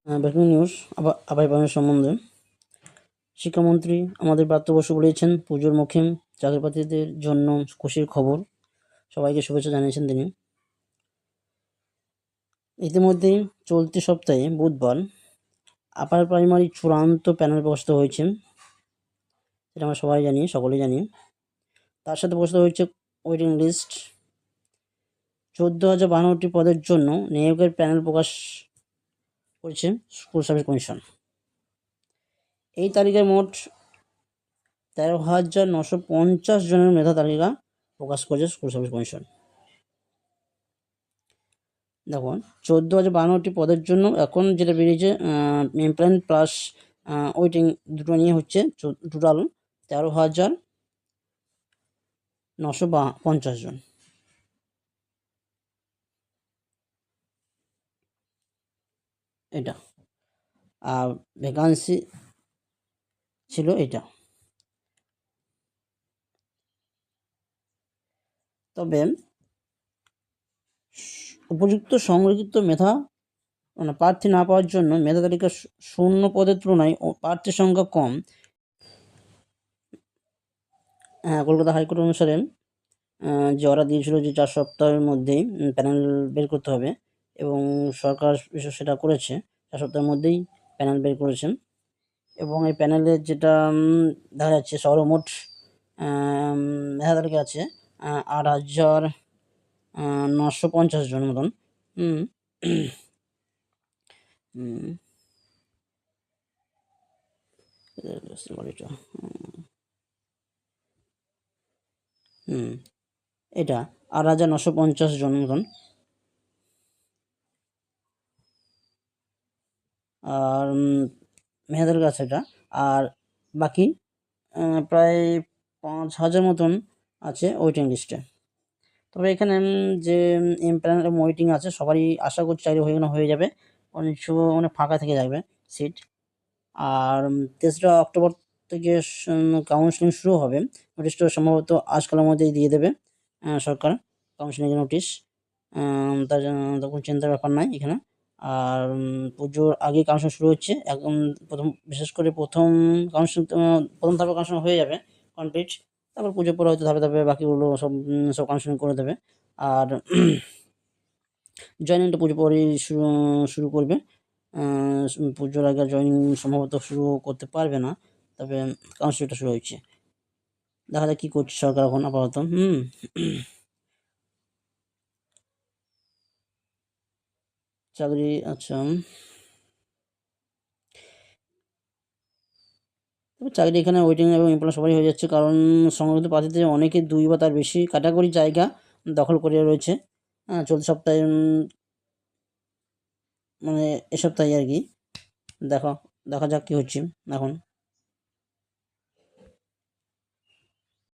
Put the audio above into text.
Breaking news আবাস পালনের সম্বন্ধে শিক্ষামন্ত্রী আমাদের ব্রাত্য বসু বলেছেন, পুজোর মুখে চাকরিপ্রার্থীদের জন্য খুশির খবর, সবাইকে শুভেচ্ছা জানিয়েছেন তিনি। ইতিমধ্যেই চলতি সপ্তাহে বুধবার আপার প্রাইমারি চূড়ান্ত প্যানেল প্রকাশিত হয়েছে, সেটা আমরা সবাই জানি, সকলেই জানি। তার সাথে প্রকাশিত হয়েছে ওয়েটিং লিস্ট। 14,052টি পদের জন্য নিয়োগের প্যানেল প্রকাশ করেছে স্কুল সার্ভিস কমিশন। এই তালিকায় মোট 13,950 জনের মেধা তালিকা প্রকাশ করেছে স্কুল সার্ভিস কমিশন। দেখুন, 14,052টি পদের জন্য এখন যেটা বেরিয়েছে এমপ্লয়মেন্ট প্লাস ওয়েটিং দুটো নিয়ে হচ্ছে টোটাল 13,950 জন। এটা আর ভ্যাকান্সি ছিল এটা। তবে উপযুক্ত সংরক্ষিত মেধা প্রার্থী না পাওয়ার জন্য মেধা তালিকা শূন্য পদের তুলনায় প্রার্থীর সংখ্যা কম। কলকাতা হাইকোর্ট অনুসারে যে অর্ডার দিয়েছিল যে 4 সপ্তাহের মধ্যেই প্যানেল বের করতে হবে, এবং সরকার সেটা করেছে, 4 সপ্তাহের মধ্যেই প্যানেল বের করেছেন। এবং এই প্যানেলের যেটা দেখা যাচ্ছে সর্বমোট মেধা তালিকা আছে 8,950 জন মতন। এটা 8,950 জন মতন। আর মেধাদের কাছে এটা, আর বাকি প্রায় 5,000 মতন আছে ওয়েটিং লিস্টে। তবে এখানে যে প্যানেল ওয়েটিং আছে সবারই আশা করছি চাকরি হয়ে যাবে, অনেক মানে ফাঁকা থেকে যাবে সিট। আর 3রা অক্টোবর থেকে কাউন্সেলিং শুরু হবে। নোটিশটা সম্ভবত আজকালের মধ্যেই দিয়ে দেবে সরকার, কাউন্সেলিংয়ের নোটিশ। তার জন্য তখন চিন্তার ব্যাপার নাই এখানে। আর পুজোর আগেই কাউন্সেলিং শুরু হচ্ছে। এখন বিশেষ করে প্রথম ধাপে কাউন্সেলিং হয়ে যাবে কমপ্লিট। তারপর পুজোর পরে হয়তো ধাপে ধাপে বাকিগুলো সব কাউন্সেলিং করে দেবে। আর জয়েনিংটা পুজো পরেই শুরু করবে। পুজোর আগে জয়েনিং সম্ভবত শুরু করতে পারবে না, তবে কাউন্সেলিংটা শুরু হয়েছে। দেখা যাক কী করছে সরকার এখন আপাতত। চাকরি, আচ্ছা, তবে চাকরি এখানে ওয়েটিং এবং এমপ্লয় সবারই হয়ে যাচ্ছে, কারণ সংরক্ষিত প্রার্থীদের অনেকে 2 বা তার বেশি ক্যাটাগরি জায়গা দখল করে রয়েছে। চলতি সপ্তাহে মানে এ সপ্তাহে আর কি। দেখা যাক কী হচ্ছে এখন।